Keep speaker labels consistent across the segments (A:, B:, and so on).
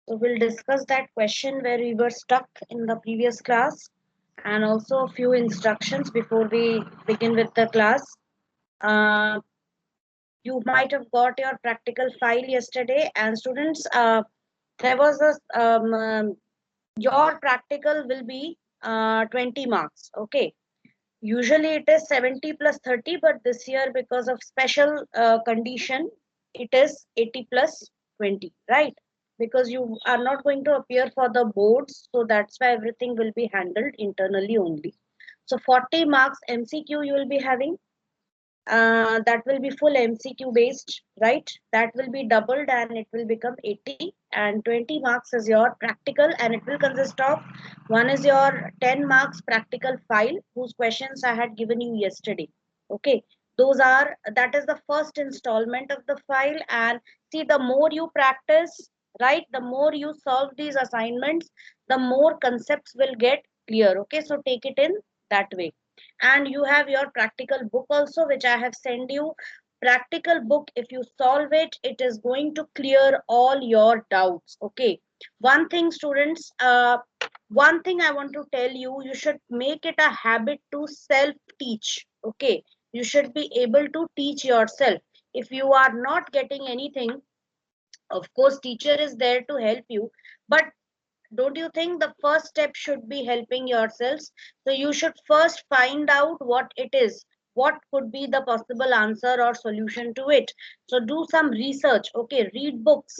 A: So we'll discuss that question where we were stuck in the previous class, and also a few instructions before we begin with the class. Uh, you might have got your practical file yesterday, and students, there was a your practical will be 20 marks. Okay, usually it is 70 plus 30, but this year because of special condition, it is 80 plus 20, right? Because you are not going to appear for the boards, so that's why everything will be handled internally only. So 40 marks MCQ you will be having, that will be full MCQ based, right? That will be doubled and it will become 80, and 20 marks is your practical, and it will consist of, one is your 10 marks practical file whose questions I had given you yesterday. Okay, those are, that is the first installment of the file. And see, the more you practice, right, the more you solve these assignments, the more concepts will get clear. Okay, so take it in that way. And you have your practical book also, which I have sent you. Practical book, if you solve it, it is going to clear all your doubts. Okay, one thing students, one thing I want to tell you, you should make it a habit to self teach. Okay, you should be able to teach yourself. If you are not getting anything, of course teacher is there to help you, but don't you think the first step should be helping yourselves? So you should first find out what it is, what could be the possible answer or solution to it. So do some research. Okay, read books,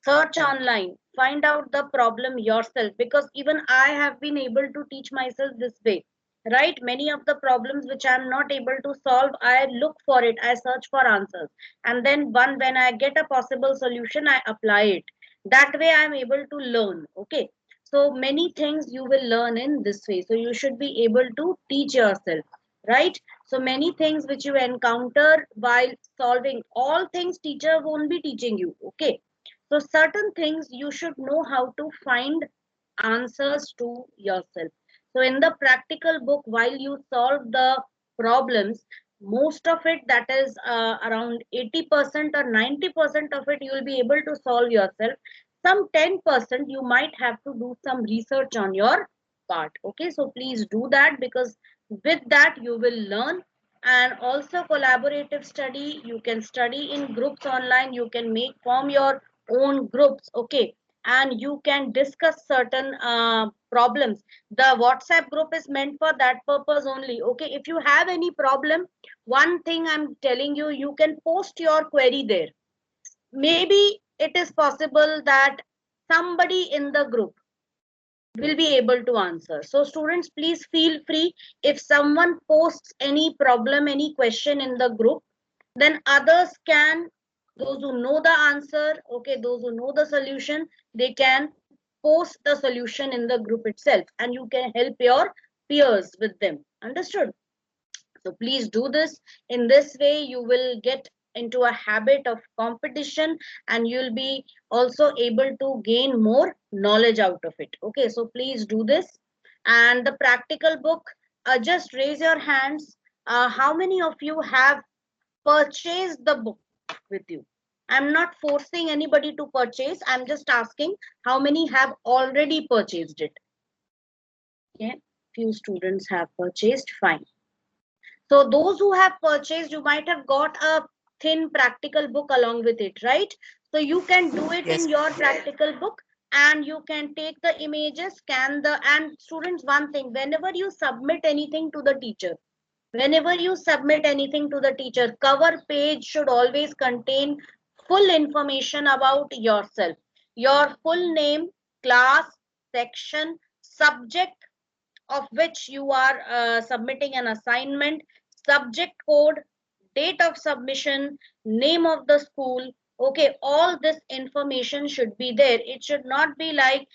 A: search online, find out the problem yourself, because even I have been able to teach myself this way, right? Many of the problems which I am not able to solve, I look for it, I search for answers, and then one, when I get a possible solution, I apply it. That way I am able to learn. Okay, so many things you will learn in this way. So you should be able to teach yourself, right? So many things which you encounter while solving, all things teacher won't be teaching you. Okay, so certain things you should know how to find answers to yourself. So in the practical book, while you solve the problems, most of it, that is around 80% or 90% of it, you will be able to solve yourself. Some 10% you might have to do some research on your part. Okay, so please do that, because with that you will learn. And also collaborative study, you can study in groups online, you can make form your own groups. Okay, and you can discuss certain problems. The WhatsApp group is meant for that purpose only. Okay, if you have any problem, one thing I'm telling you, you can post your query there. Maybe it is possible that somebody in the group will be able to answer. So students, please feel free. If someone posts any problem, any question in the group, then others can, those who know the answer, okay, those who know the solution, they can post the solution in the group itself, and you can help your peers with them. Understood? So please do this. In this way, you will get into a habit of competition, and you'll be also able to gain more knowledge out of it. Okay, so please do this. And the practical book, just raise your hands. How many of you have purchased the book with you? I'm not forcing anybody to purchase. I'm just asking how many have already purchased it. Okay, few students have purchased. Fine. So those who have purchased, you might have got a thin practical book along with it, right? So you can do it in
B: Yes.
A: your practical book, and you can take the images, scan the, and students, one thing, whenever you submit anything to the teacher, whenever you submit anything to the teacher, cover page should always contain full information about yourself. Your full name, class, section, subject of which you are submitting an assignment, subject code, date of submission, name of the school. Okay, all this information should be there. It should not be like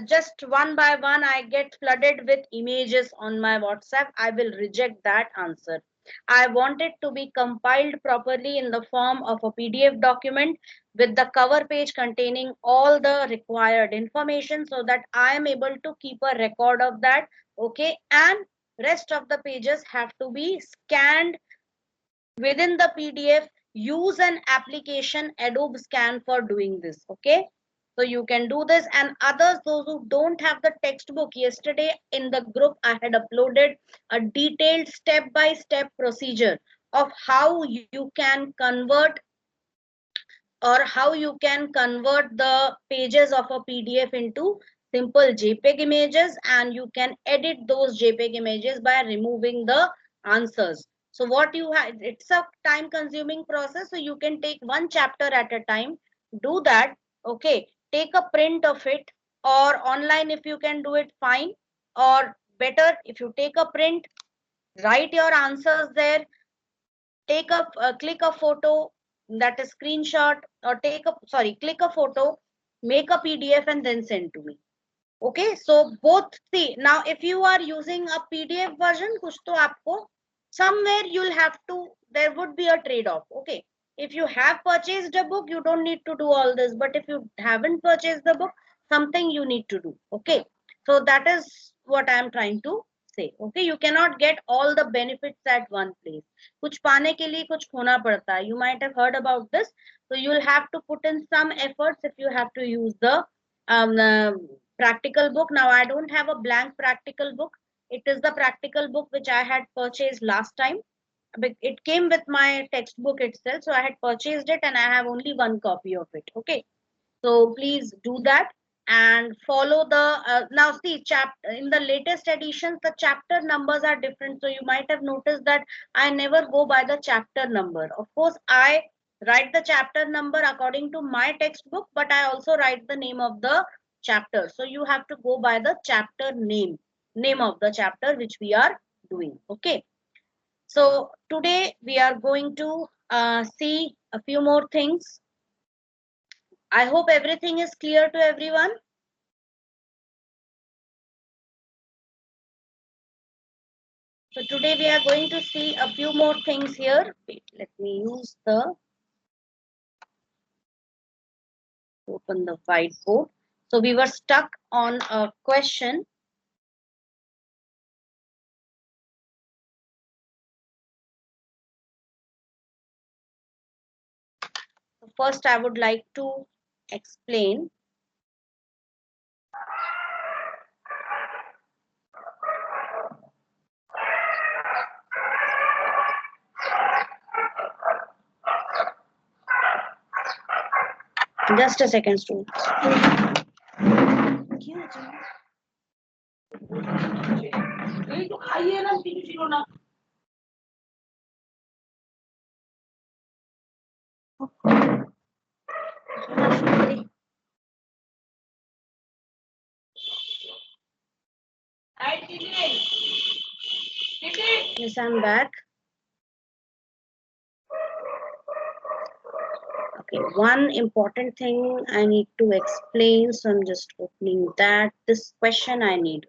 A: just one by one I get flooded with images on my WhatsApp. I will reject that answer. I want it to be compiled properly in the form of a PDF document with the cover page containing all the required information, so that I am able to keep a record of that. Okay, and rest of the pages have to be scanned within the PDF. Use an application Adobe Scan for doing this. Okay, So you can do this, and others, those who don't have the textbook, yesterday in the group I had uploaded a detailed step-by-step procedure of how you can convert, or how you can convert the pages of a PDF into simple JPEG images, and you can edit those JPEG images by removing the answers. So what you have, it's a time consuming process, so you can take one chapter at a time, do that. Okay, take a print of it, or online if you can do it, fine, or better if you take a print, write your answers there, take a click a photo, that is screenshot, or take a, sorry, click a photo, make a PDF and then send to me. Okay, so both, see now if you are using a PDF version, kuch to aapko somewhere you'll have to, there would be a trade off. Okay, if you have purchased a book, you don't need to do all this, but if you haven't purchased the book, something you need to do. Okay, so that is what I am trying to say. Okay, you cannot get all the benefits at one place, kuch paane ke liye kuch khona padta hai, you might have heard about this. So you'll have to put in some efforts if you have to use the um, uh, practical book. Now I don't have a blank practical book, it is the practical book which I had purchased last time. It came with my textbook itself, so I had purchased it and I have only one copy of it. Okay, so please do that and follow the now see, chapter in the latest editions the chapter numbers are different, so you might have noticed that I never go by the chapter number. Of course I write the chapter number according to my textbook, but I also write the name of the chapter, so you have to go by the chapter name of the chapter which we are doing. Okay, so today we are going to see a few more things. I hope everything is clear to everyone. So today we are going to see a few more things here. Wait, let me use the, open the whiteboard. So we were stuck on a question. So first I would like to explain. Just a second, students. Yes, I'm back. Okay, one important thing I need to explain, so I'm just opening that. This question I need.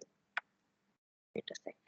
A: Wait a second.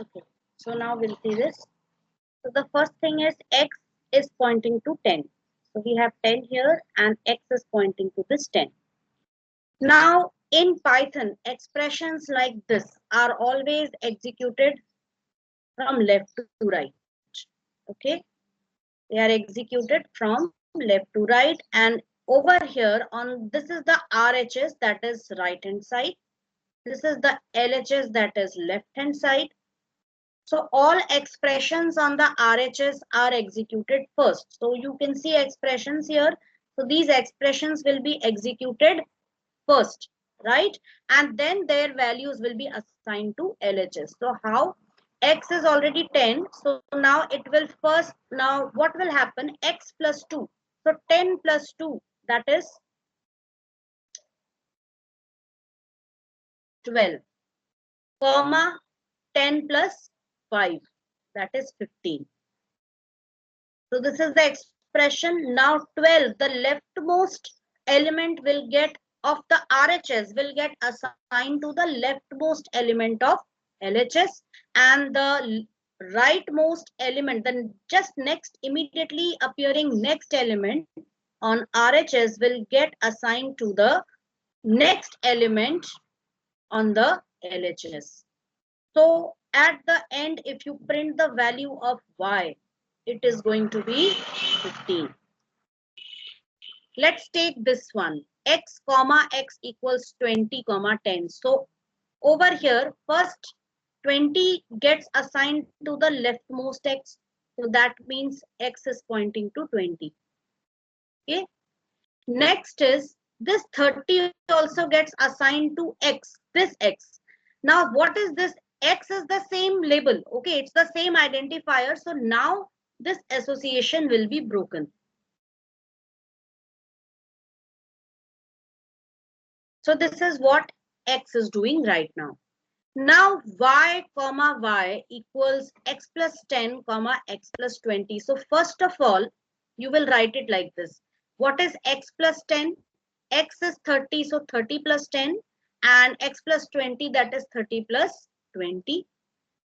A: Okay, so now we'll see this. So the first thing is x is pointing to 10. So we have 10 here and x is pointing to this 10. Now in Python, expressions like this are always executed from left to right. Okay, they are executed from left to right, and over here on this is the RHS, that is right hand side. This is the LHS, that is left hand side. So all expressions on the RHS are executed first. So you can see expressions here. So these expressions will be executed first, right? And then their values will be assigned to LHS. So how? X is already 10. So now it will first, now what will happen? X plus 2. So 10 plus 2, that is 12, comma 10 plus 5, that is 15. So this is the expression. Now 12, the leftmost element will get of the RHS will get assigned to the leftmost element of LHS, and the rightmost element, then just next immediately appearing next element on RHS will get assigned to the next element on the LHS. So at the end, if you print the value of y, it is going to be 15. Let's take this one, x comma x equals 20 comma 10. So over here, first 20 gets assigned to the leftmost x. So that means x is pointing to 20. Okay. Next is this 30 also gets assigned to x, this x. Now what is this? X is the same label. Okay, it's the same identifier. So now this association will be broken. So this is what x is doing right now. Now y comma y equals x plus 10 comma x plus 20. So first of all, you will write it like this. What is x plus 10? X is 30, so 30 plus 10, and x plus 20, that is 30 plus 20.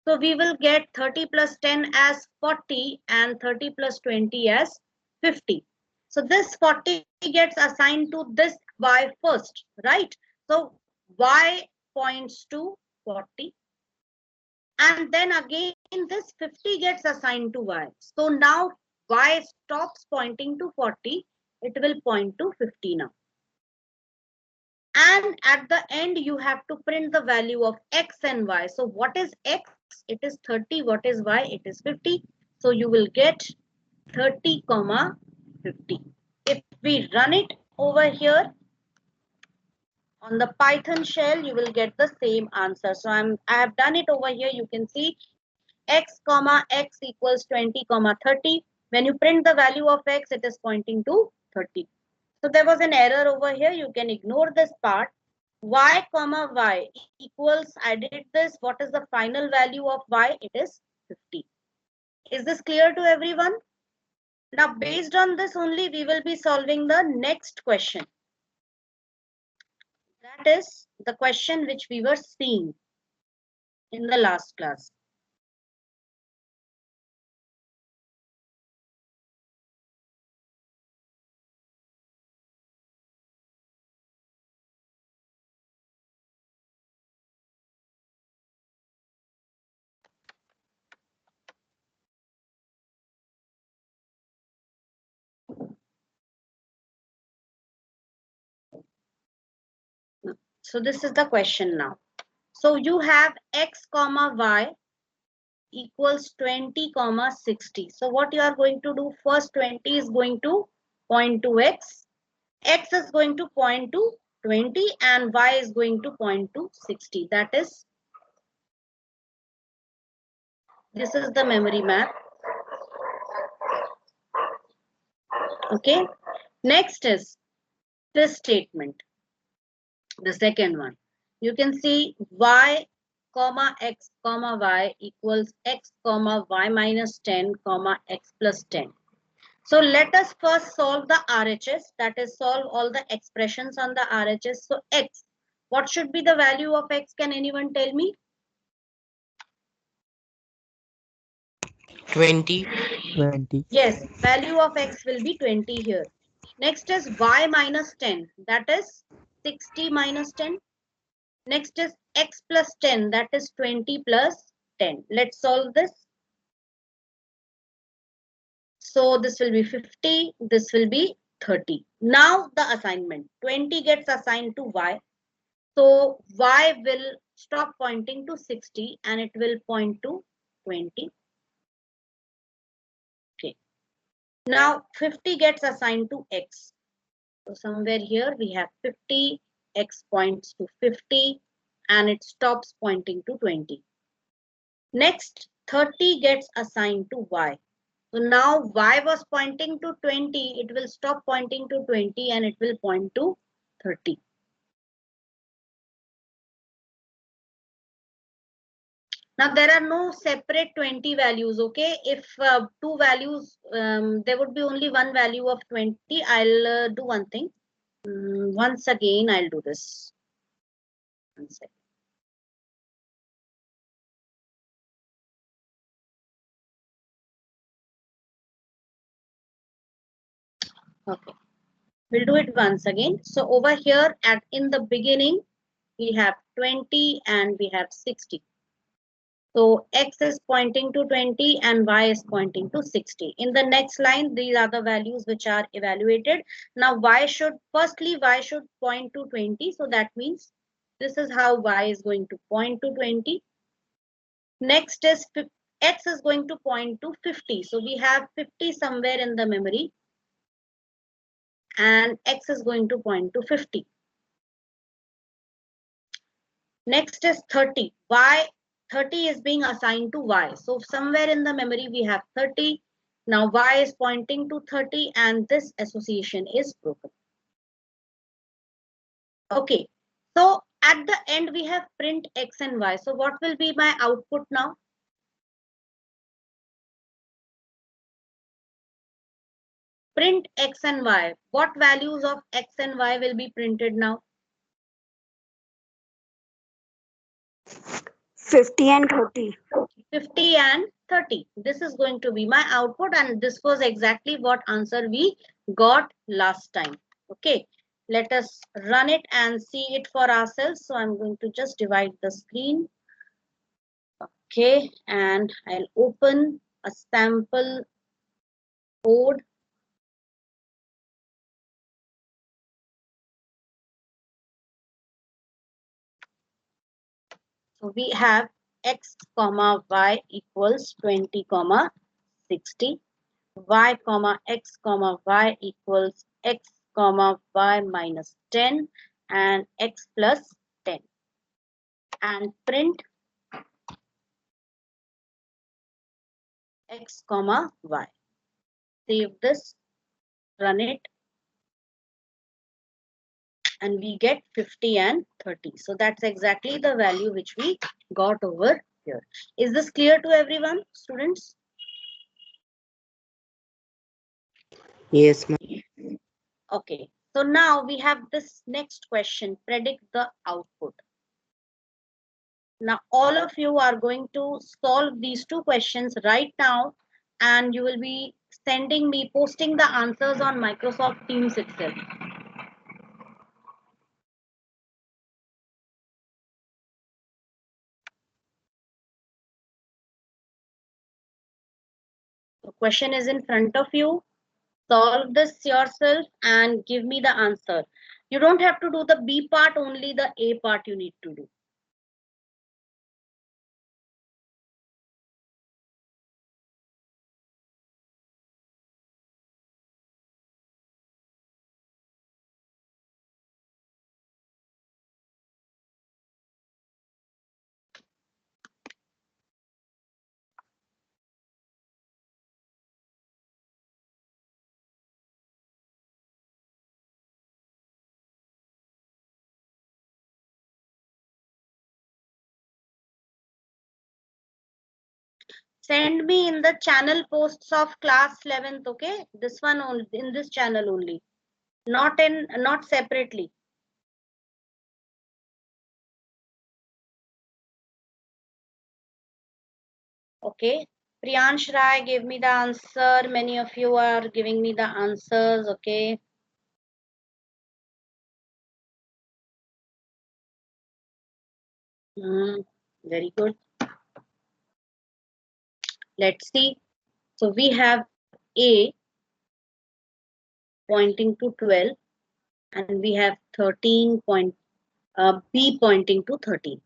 A: So we will get 30 plus 10 as 40 and 30 plus 20 as 50. So this 40 gets assigned to this y first, right? So y points to 40. And then again this 50 gets assigned to y. So now y stops pointing to 40. It will point to 50 now. And at the end you have to print the value of x and y. So what is x? It is 30. What is y? It is 50. So you will get 30 comma 50. If we run it over here on the Python shell, you will get the same answer. So I have done it over here. You can see x comma x equals 20 comma 30. When you print the value of x, it is pointing to 30. So there was an error over here. You can ignore this part. Y comma y equals, I did this. What is the final value of y? It is 50. Is this clear to everyone? Now, based on this only, we will be solving the next question. That is the question which we were seeing in the last class. So this is the question now. So you have x comma y equals 20 comma 60. So what you are going to do, first 20 is going to point to x. X is going to point to 20 and y is going to point to 60. That is, this is the memory map. Okay. Next is this statement. The second one. You can see y comma x comma y equals x comma y minus 10 comma x plus 10. So let us first solve the RHS, that is solve all the expressions on the RHS. So x, what should be the value of x? Can anyone tell me?
B: 20.
C: 20.
A: Yes, value of x will be 20 here. Next is y minus 10, that is 60 minus 10. Next is x plus 10, that is 20 plus 10. Let's solve this. So this will be 50, this will be 30. Now the assignment. 20 gets assigned to y. So y will stop pointing to 60 and it will point to 20. Okay. Now 50 gets assigned to x. So somewhere here we have 50, x points to 50 and it stops pointing to 20. Next 30 gets assigned to y. So now y was pointing to 20, it will stop pointing to 20 and it will point to 30. Now there are no separate 20 values, okay? If two values, there would be only one value of 20. I'll do one thing. Once again, I'll do this. One second. Okay, we'll do it once again. So over here in the beginning, we have 20 and we have 60. So x is pointing to 20 and y is pointing to 60. In the next line, these are the values which are evaluated. Now y should point to 20. So that means this is how y is going to point to 20. Next is x is going to point to 50. So we have 50 somewhere in the memory and x is going to point to 50. Next is 30. 30 is being assigned to y. So somewhere in the memory we have 30. Now y is pointing to 30 and this association is broken. Okay. So at the end we have print x and y. So what will be my output now? Print x and y. What values of x and y will be printed now?
B: 50 and 30.
A: 50 and 30. This is going to be my output and this was exactly what answer we got last time. Okay, let us run it and see it for ourselves. So I'm going to just divide the screen. Okay, and I'll open a sample code. So we have x comma y equals 20 comma 60. Y comma x comma y equals x comma y minus 10 and x plus 10 and print x comma y. Save this, run it, and we get 50 and 30. So that's exactly the value which we got over here. Is this clear to everyone, students?
B: Yes, ma'am.
A: Okay, so now we have this next question, predict the output. Now, all of you are going to solve these two questions right now, and you will be posting the answers on Microsoft Teams itself. The question is in front of you. Solve this yourself and give me the answer. You don't have to do the B part, only the A part you need to do. Send me in the channel posts of class 11th, okay? This one only, in this channel only, not separately. Okay, Priyansh Rai gave me the answer. Many of you are giving me the answers. Okay. Very good. Let's see. So we have A, pointing to 12, and we have 13 point, B pointing to 13.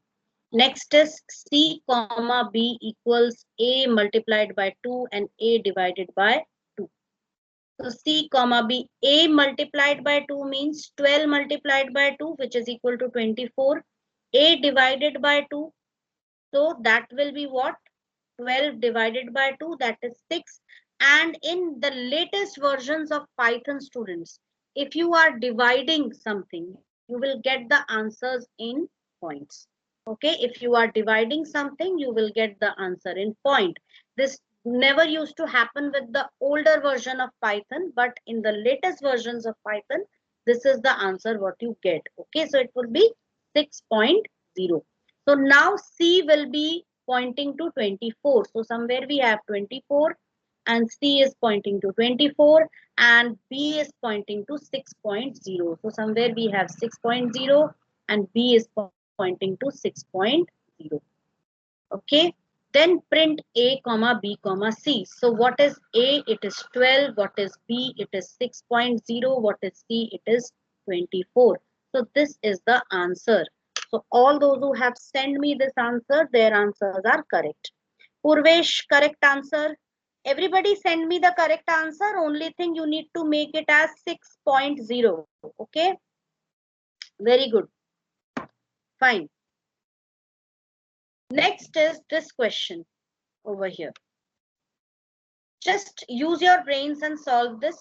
A: Next is C comma B equals A multiplied by 2 and A divided by 2. So C comma B, A multiplied by 2 means 12 multiplied by 2, which is equal to 24. A divided by 2, so that will be what? 12 divided by 2, that is 6. And in the latest versions of Python, students, if you are dividing something, you will get the answers in points. Okay, if you are dividing something, you will get the answer in point. This never used to happen with the older version of Python, but in the latest versions of Python, this is the answer what you get. Okay, so it will be 6.0. So now C will be pointing to 24. So somewhere we have 24 and C is pointing to 24 and B is pointing to 6.0. So somewhere we have 6.0 and B is pointing to 6.0. Okay. Then print A comma B comma C. So what is A? It is 12. What is B? It is 6.0. What is C? It is 24. So this is the answer. So all those who have sent me this answer, their answers are correct. Purvesh, correct answer. Everybody send me the correct answer. Only thing you need to make it as 6.0. Okay. Very good. Fine. Next is this question over here. Just use your brains and solve this.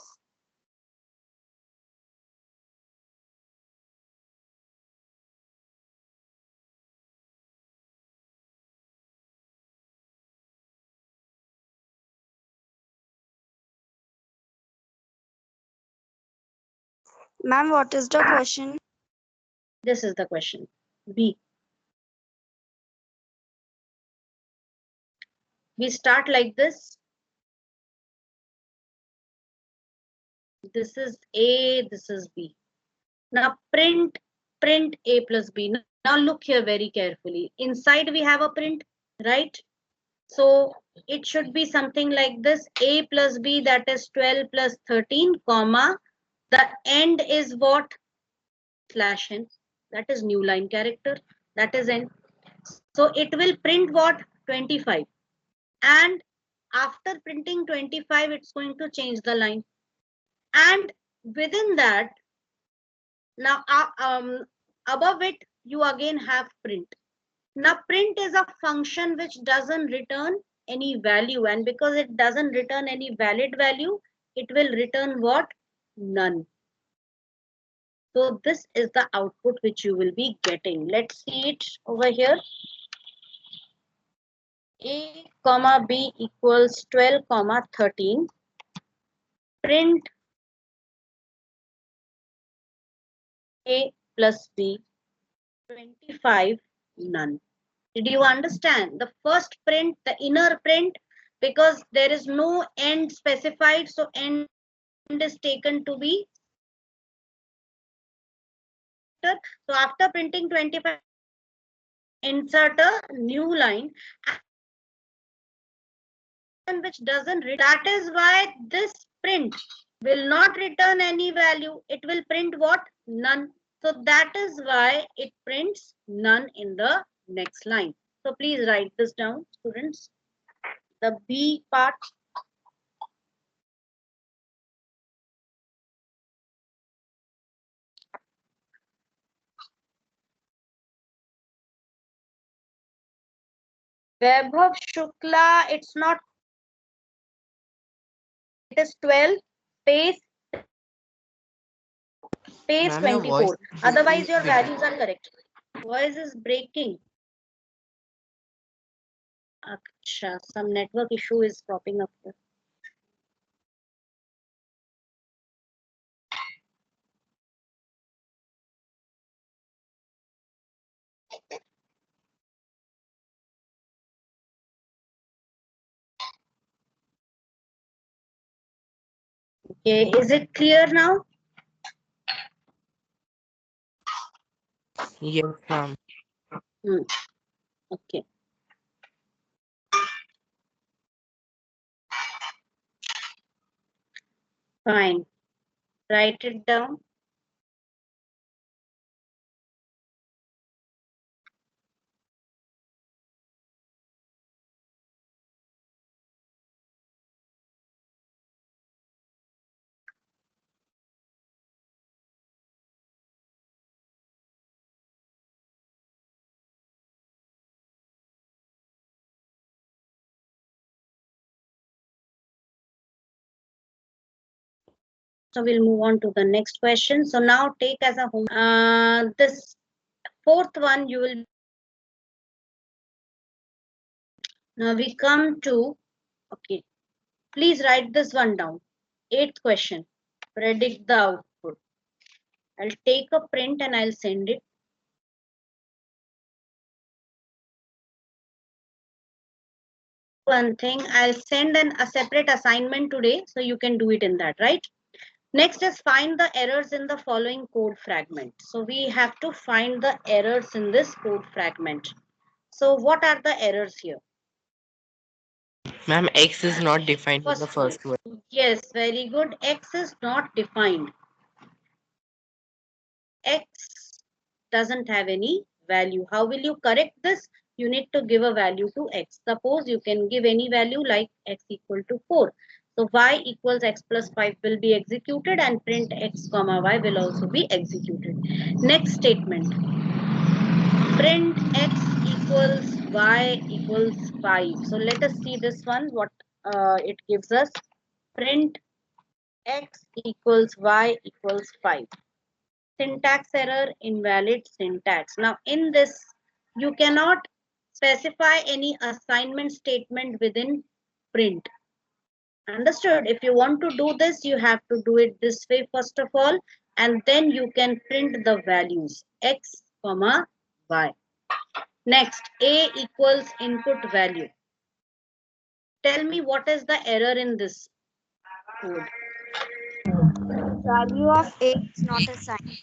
B: Ma'am, what is the question?
A: This is the question. B. We start like this. This is A, this is B. Now print A plus B. Now look here very carefully. Inside we have a print, right? So it should be something like this. A plus B, that is 12 plus 13, comma. The end is what? Slash n. That is new line character. That is n. So it will print what? 25. And after printing 25, it's going to change the line. And within that, now above it, you again have print. Now print is a function which doesn't return any value, and because it doesn't return any valid value, it will return what? None. So this is the output which you will be getting. Let's see it over here. A comma B equals 12 comma 13. Print A plus B, 25, none. Did you understand? The first print, the inner print, because there is no end specified, so end is taken to be character. So after printing 25, insert a new line which doesn't return. That is why this print will not return any value. It will print what? None. So that is why it prints none in the next line. So please write this down, students. The B part. Vaibhav Shukla, it's not, it is 12 space space
C: Ma'am, your voice
A: 24.
C: is
A: Otherwise,
C: breaking
A: your
C: between.
A: values are correct. Voice is breaking. Aksha, some network issue is popping up here. Okay, is it clear now?
C: Yes, ma'am.
A: Hmm. Okay, fine. Write it down. So we'll move on to the next question. So now take as a home. This fourth one you will. Now we come to, okay, please write this one down. Eighth question. Predict the output. I'll take a print and I'll send it. One thing, I'll send a separate assignment today so you can do it in that, right? Next is find the errors in the following code fragment. So we have to find the errors in this code fragment. So what are the errors here?
C: Ma'am, X is not defined in the
A: First one.
C: first one.
A: Yes, very good. X is not defined. X doesn't have any value. How will you correct this? You need to give a value to X. Suppose you can give any value like X equal to 4. So Y equals X plus 5 will be executed and print X comma Y will also be executed. Next statement. Print X equals Y equals 5. So let us see this one, what it gives us. Print X equals Y equals 5. Syntax error, invalid syntax. Now in this, you cannot specify any assignment statement within print. Understood? If you want to do this, you have to do it this way first of all, and then you can print the values X comma Y. Next, A equals input value. Tell me what is the error in this code.
B: Value of A is not assigned.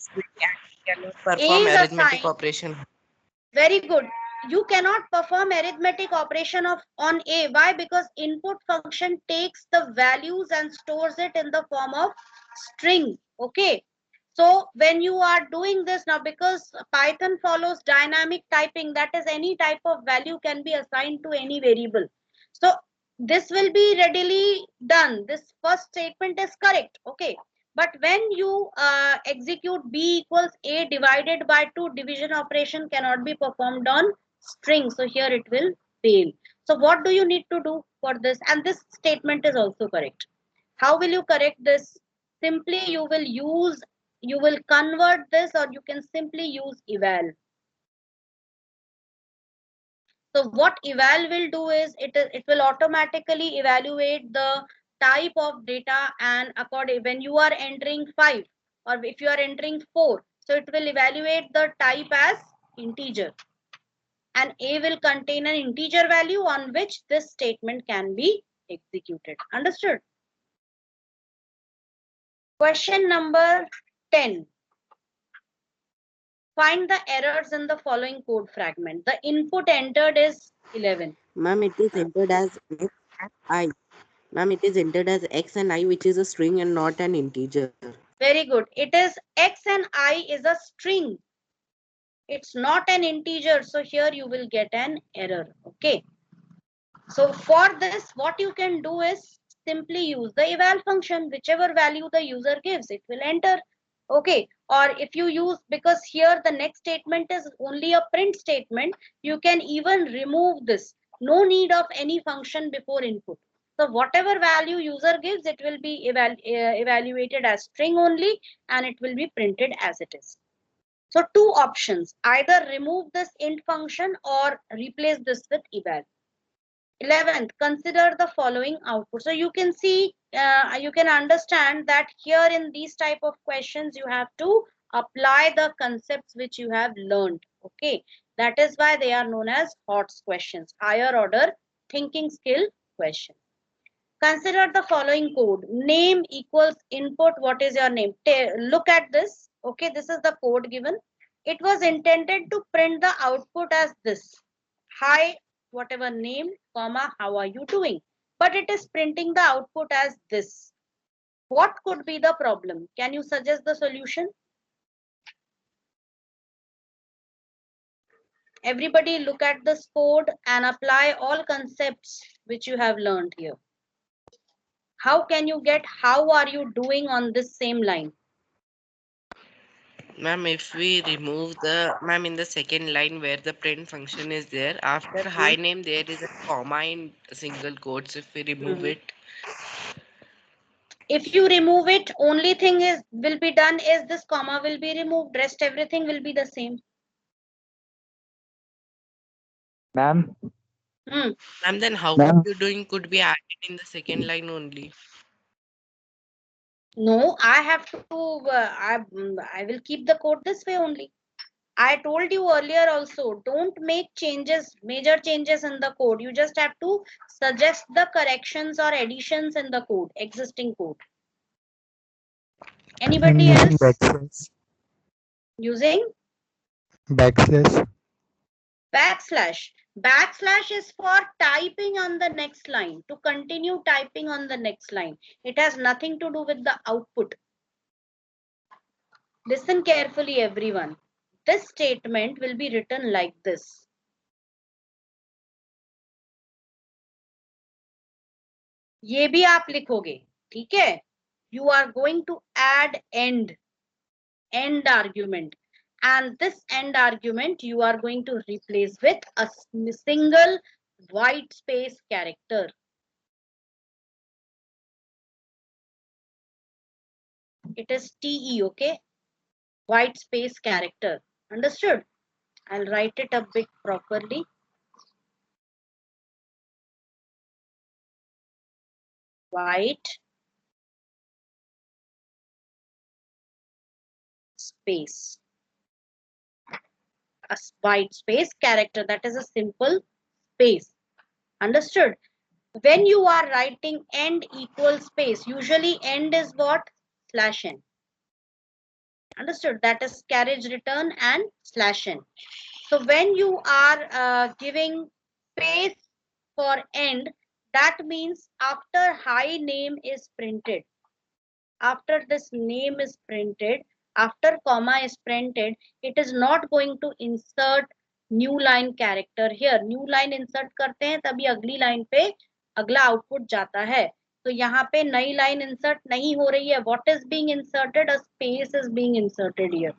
C: Cannot
A: A
C: perform
A: is
C: arithmetic
A: assigned.
C: operation.
A: Very good. You cannot perform arithmetic operation of on A. Why? Because input function takes the values and stores it in the form of string. Okay. So when you are doing this now, because Python follows dynamic typing, that is any type of value can be assigned to any variable. So this will be readily done. This first statement is correct. Okay. But when you execute B equals A divided by 2, division operation cannot be performed on string. So here it will fail. So what do you need to do for this? And this statement is also correct. How will you correct this? Simply you will convert this, or you can simply use eval. So what eval will do is it will automatically evaluate the type of data, and according when you are entering 5 or if you are entering 4, so it will evaluate the type as integer, and A will contain an integer value on which this statement can be executed. Understood? Question number 10. Find the errors in the following code fragment. The input entered is 11.
D: Ma'am, it is entered as X, I. Ma'am, it is entered as X and I, which is a string and not an integer.
A: Very good. It is X and I is a string. It's not an integer. So here you will get an error. Okay. So for this, what you can do is simply use the eval function. Whichever value the user gives, it will enter. Okay. Or if you use, because here the next statement is only a print statement, you can even remove this. No need of any function before input. So whatever value user gives, it will be evaluated as string only, and it will be printed as it is. So two options, either remove this int function or replace this with eval. 11th, consider the following output. So you can see, you can understand that here in these type of questions, you have to apply the concepts which you have learned. Okay, that is why they are known as HOTS questions, higher order thinking skill questions. Consider the following code. Name equals input. What is your name? Look at this. Okay, this is the code given. It was intended to print the output as this. Hi, whatever name, comma, how are you doing? But it is printing the output as this. What could be the problem? Can you suggest the solution? Everybody look at this code and apply all concepts which you have learned here. How can you get how are you doing on this same line?
C: Ma'am, if we remove the ma'am in the second line where the print function is there, after
A: Hmm?
C: high name there is a comma in single quotes. If we remove
A: Hmm.
C: it,
A: If you remove it, only thing is will be done is this comma will be removed. Rest everything will be the same.
E: Ma'am,
A: Hmm.
C: ma'am, then how are
E: ma'am,
C: you doing could be added in the second line only.
A: No, I have to. I will keep the code this way only. I told you earlier also. Don't make changes, major changes in the code. You just have to suggest the corrections or additions in the code, existing code.
E: I'm
A: Anybody
E: using
A: else
E: backslash.
A: using
E: Backslash.
A: backslash? Backslash is for typing on the next line, to continue typing on the next line. It has nothing to do with the output. Listen carefully, everyone. This statement will be written like this. ये भी आप लिखोगे, ठीक है? You are going to add end argument, and this end argument you are going to replace with a single white space character. It is TE, okay? White space character. Understood? I'll write it a bit properly. White space. A white space character, that is a simple space. Understood? When you are writing end equal space, usually end is what? Slash n. Understood? That is carriage return and slash n. So when you are giving space for end, that means after high name is printed, after this name is printed, after comma is printed, it is not going to insert new line character here. New line insert करते हैं तभी अगली line पे अगला output जाता है. तो यहाँ पे नई line insert नहीं हो रही है. What is being inserted? A space is being inserted here.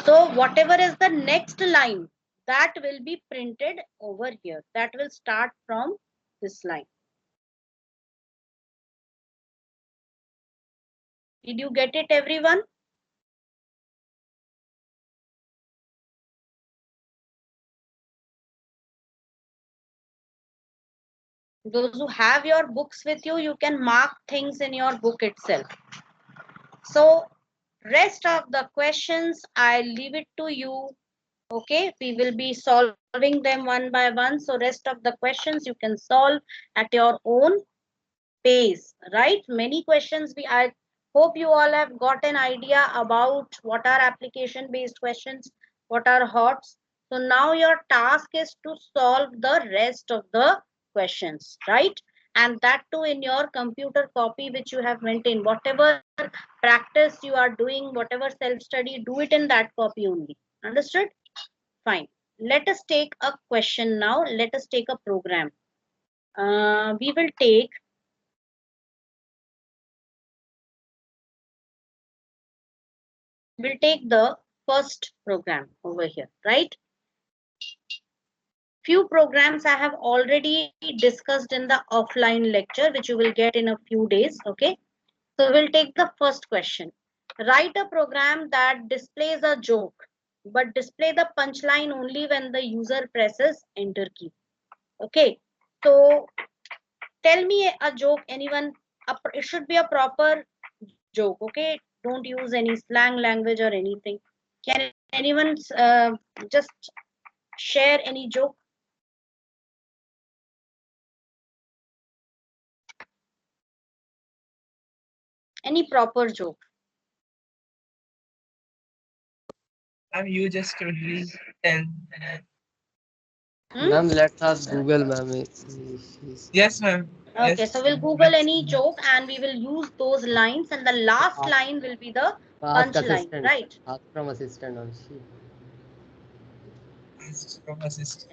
A: So whatever is the next line, that will be printed over here. That will start from this line. Did you get it, everyone? Those who have your books with you, you can mark things in your book itself. So rest of the questions, I leave it to you. Okay, we will be solving them one by one. So rest of the questions you can solve at your own pace, right? Many questions I hope you all have got an idea about what are application based questions, what are HOTS. So now your task is to solve the rest of the questions, right? And that too in your computer copy which you have maintained. Whatever practice you are doing, whatever self study, do it in that copy only. Understood? Fine. Let us take a question now. Let us take a program. We will take we'll take the first program over here, right? Few programs I have already discussed in the offline lecture, which you will get in a few days, okay? So we'll take the first question. Write a program that displays a joke, but display the punchline only when the user presses enter key, okay? So tell me a joke, anyone. It should be a proper joke, okay? Don't use any slang language or anything. Can anyone just share any joke? Any proper joke?
C: Ma'am, you just only tell.
F: Ma'am, let's ask Google, ma'am.
G: Yes, ma'am.
A: Okay,
G: Yes.
A: so we'll Google any joke and we will use those lines, and the last
F: Ask,
A: line will be the
F: ask
A: punch line,
F: assistant.
A: right?
F: Ask from assistant also.
G: From assist.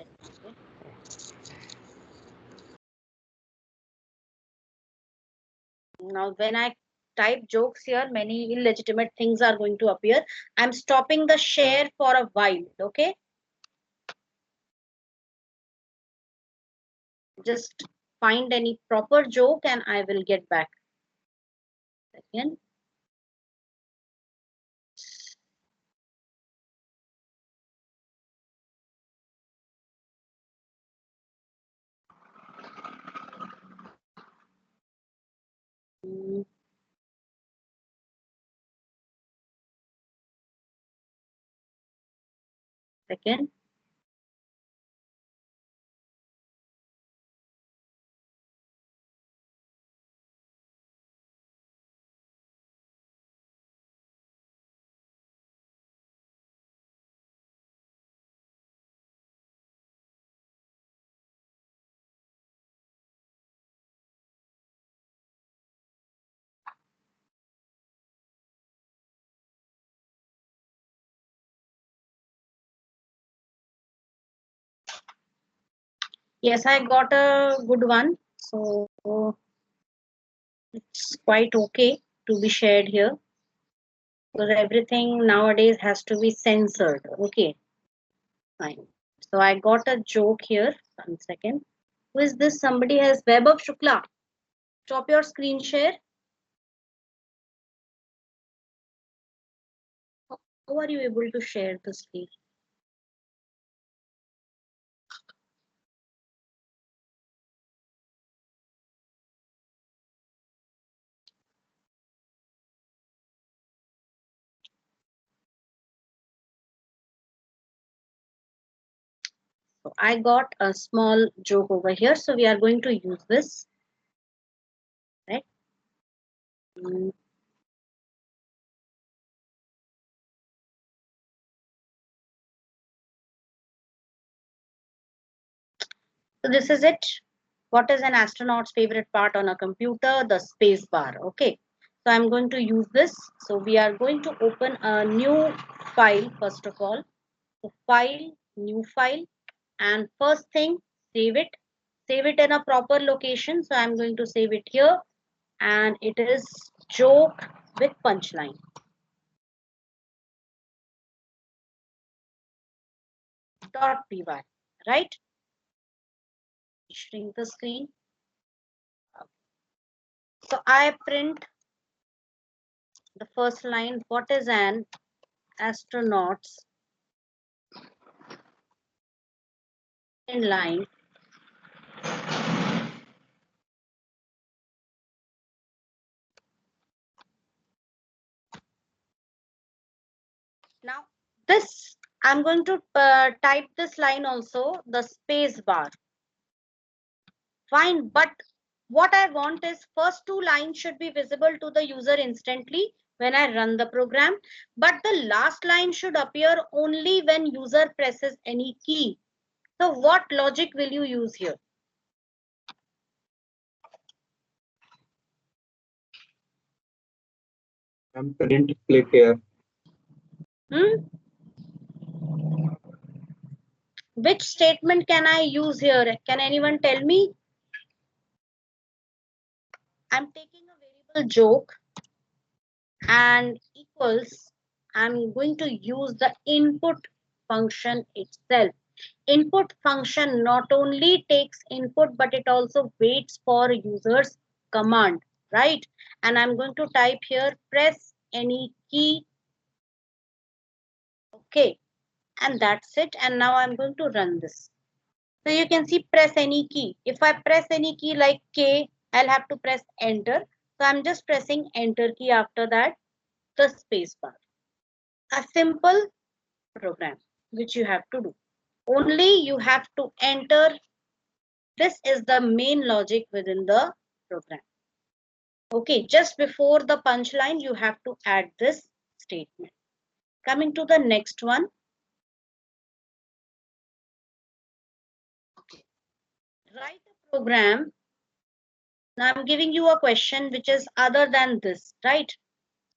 A: Now, when I type jokes here, many illegitimate things are going to appear. I'm stopping the share for a while, okay? Just find any proper joke and I will get back. Again. Mm, Second. Yes, I got a good one. So it's quite okay to be shared here because everything nowadays has to be censored. Okay, fine. So I got a joke here. 1 second. Who is this? Somebody has Web of Shukla. Stop your screen share. How are you able to share the screen? So I got a small joke over here. So we are going to use this. Right? Mm, So this is it. What is an astronaut's favorite part on a computer? The space bar. Okay. So I'm going to use this. So we are going to open a new file first of all. So file, new file, and first thing, save it. Save it in a proper location. So I'm going to save it here, and it is joke with punchline. .py, right? Shrink the screen. So I print the first line. What is an astronaut's in line? Now this, I'm going to type this line also, the space bar. Fine, but what I want is first two lines should be visible to the user instantly when I run the program, but the last line should appear only when user presses any key. So what logic will you use here?
E: I'm print click here.
A: Hmm? Which statement can I use here? Can anyone tell me? I'm taking a variable joke and equals, I'm going to use the input function itself. Input function not only takes input, but it also waits for user's command, right? And I'm going to type here, press any key. Okay, and that's it. And now I'm going to run this. So you can see press any key. If I press any key like K, I'll have to press enter. So I'm just pressing enter key, after that the space bar. A simple program which you have to do. Only you have to enter. This is the main logic within the program. Okay, just before the punchline, you have to add this statement. Coming to the next one. Write a program. Now I'm giving you a question which is other than this, right?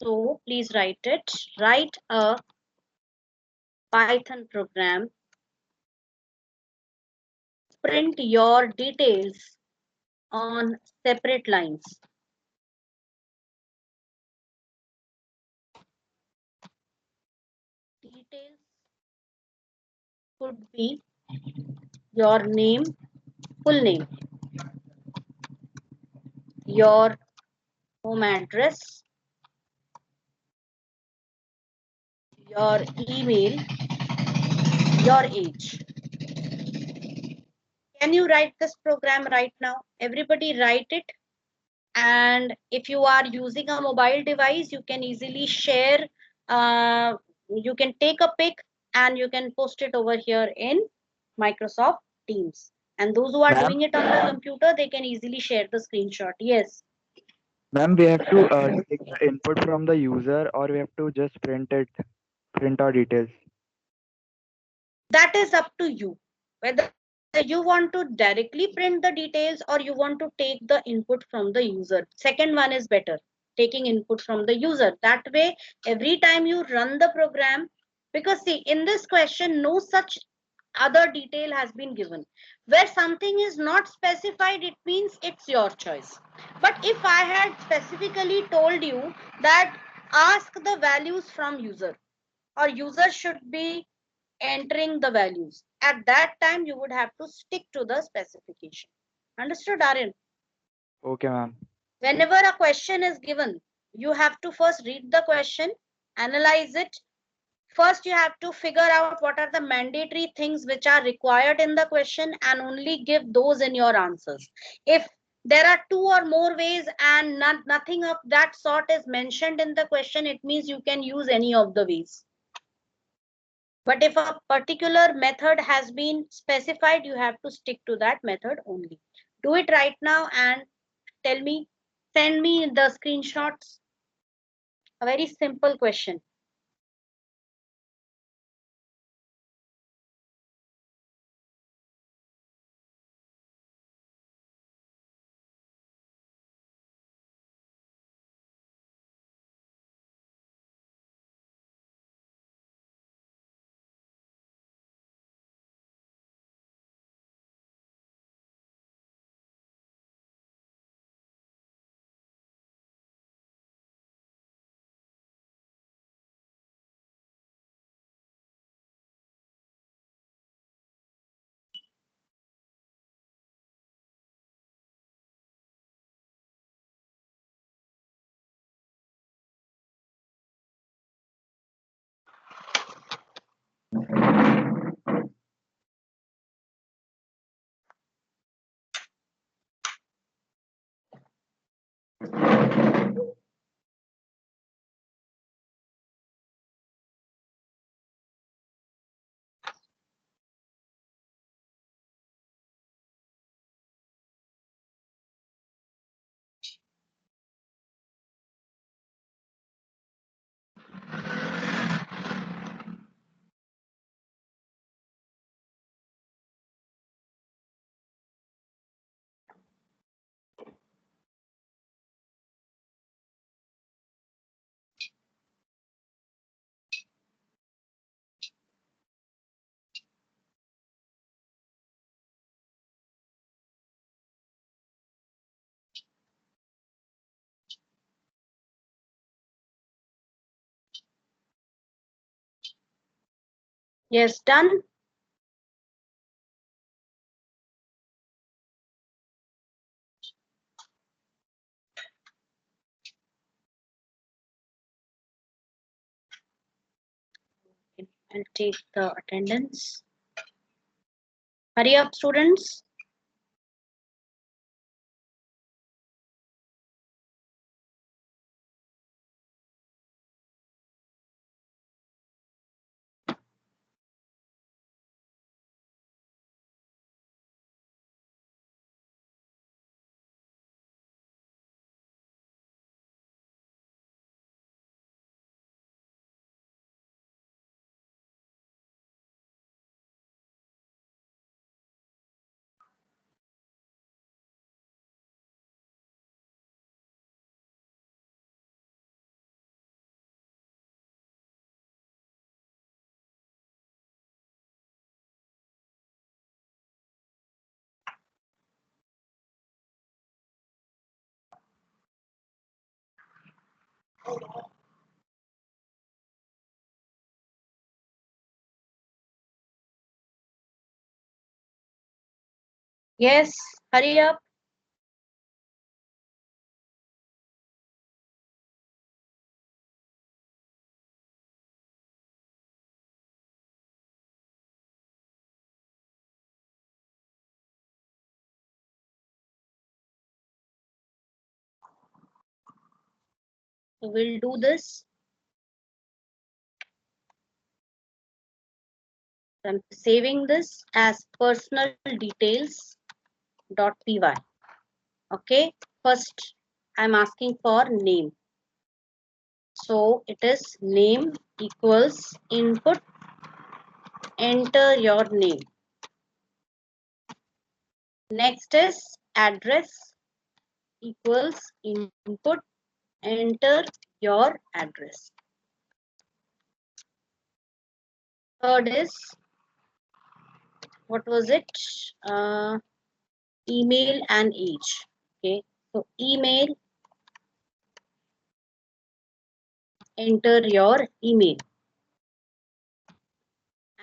A: So please write it. Write a Python program. Print your details on separate lines. Details could be your name, full name, your home address, your email, your age. Can you write this program right now? Everybody write it. And if you are using a mobile device, you can easily share, you can take a pic and you can post it over here in Microsoft Teams. And those who are
H: Ma'am,
A: doing it on the computer, they can easily share the screenshot. Yes,
H: ma'am, we have to take the input from the user, or we have to just print our details.
A: that is up to you. Whether you want to directly print the details or you want to take the input from the user. Second one is better, taking input from the user. That way, every time you run the program, because see, in this question, no such other detail has been given. Where something is not specified, it means it's your choice. But if I had specifically told you that ask the values from user, or user should be entering the values, at that time you would have to stick to the specification. Understood, Aryan?
H: Okay, ma'am.
A: Whenever a question is given, you have to first read the question, analyze it. First, you have to figure out what are the mandatory things which are required in the question and only give those in your answers. If there are two or more ways and nothing of that sort is mentioned in the question, it means you can use any of the ways. But if a particular method has been specified, you have to stick to that method only. Do it right now and tell me, send me the screenshots. A very simple question. Yes, done. I'll take the attendance. Hurry up, students. Yes, hurry up. So we'll do this. I'm saving this as personal details dot py. Okay, first I'm asking for name. So it is name equals input, enter your name. Next is address equals input, enter your address. Third is, what was it? Email and age. Okay, so email, enter your email.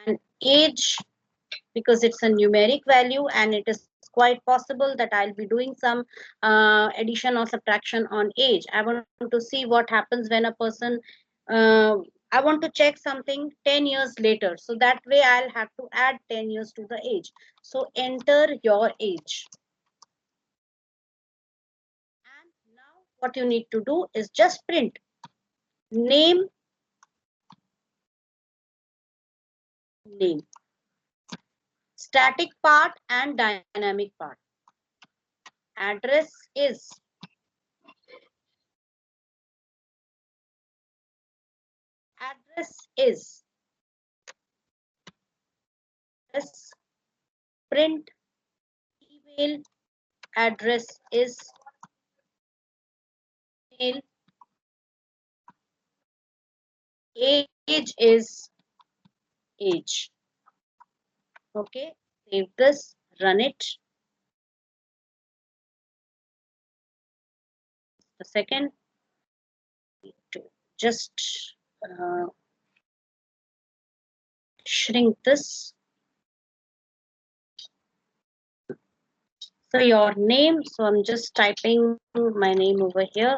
A: And age, because it's a numeric value and it is quite possible that I'll be doing some addition or subtraction on age. I want to see what happens when a person, I want to check something 10 years later. So that way I'll have to add 10 years to the age. So enter your age. And now what you need to do is just print name, name, static part and dynamic part. Address is address print email, address is email, age is age. Okay, save this, run it. A second, to just shrink this. So your name, so I'm just typing my name over here,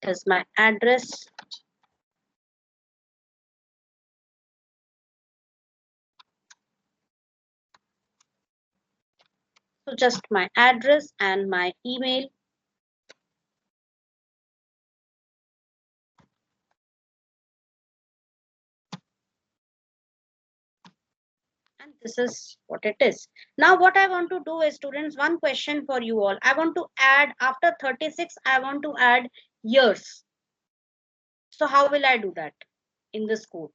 A: is my address. So just my address and my email. And this is what it is. Now what I want to do is, students, one question for you all. I want to add, after 36, I want to add years. So how will I do that in this code?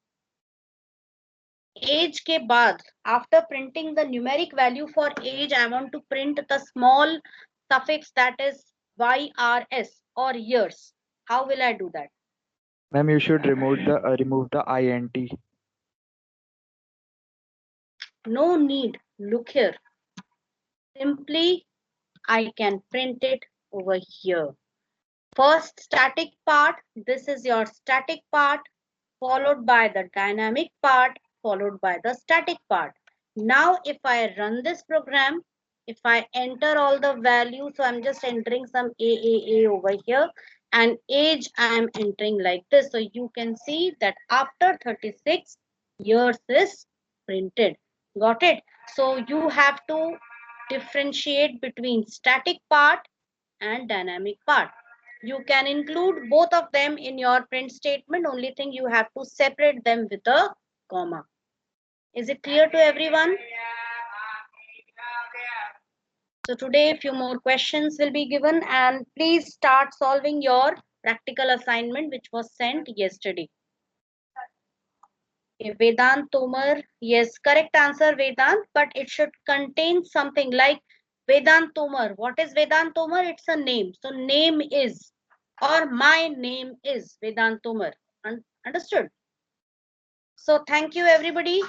A: Age के बाद, after printing the numeric value for age, I want to print the small suffix, that is YRS or years. How will I do that?
H: Ma'am, you should remove the int.
A: No need. Look here. Simply I can print it over here. First static part, this is your static part, followed by the dynamic part, followed by the static part. Now if I run this program, if I enter all the values, so I'm just entering some AAA over here, and age I am entering like this. So you can see that after 36 years is printed. Got it? So you have to differentiate between static part and dynamic part. You can include both of them in your print statement. Only thing, you have to separate them with a comma. Is it clear to everyone? So today a few more questions will be given, and please start solving your practical assignment which was sent yesterday. Okay, Vedant Tomar, yes, correct answer Vedant, but it should contain something like Vedant Tomar. What is Vedant Tomar? It's a name. So name is, or my name is Vedant Tomar. Understood? So thank you everybody.